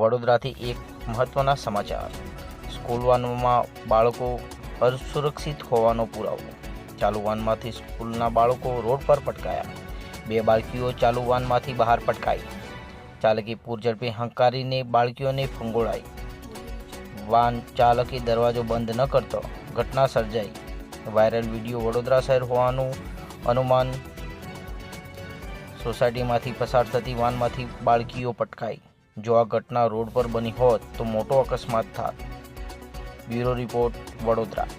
વડોદરાથી એક મહત્વના સમાચાર. સ્કૂલ વાનમાં બાળકો અસુરક્ષિત હોવાનો પુરાવો. ચાલુ વાનમાંથી સ્કૂલના બાળકો રોડ પર પટકાયા. 2 બાળકીઓ ચાલુ વાનમાંથી બહાર પટકાઈ. ચાલકે પૂરઝડપે હંકારીને બાળકીઓને ફંગોળાઈ. વાન ચાલકે દરવાજો બંધ ન કરતો ઘટના સર્જાઈ. વાયરલ વિડીયો વડોદરા શહેર હોવાનું અનુમાન. સોસાયટીમાંથી પસાર થતી વાનમાંથી બાળકીઓ પટકાઈ. જો આ ઘટના રોડ પર બની હોત તો મોટો અકસ્માત થાત. Bureau report, Vadodara.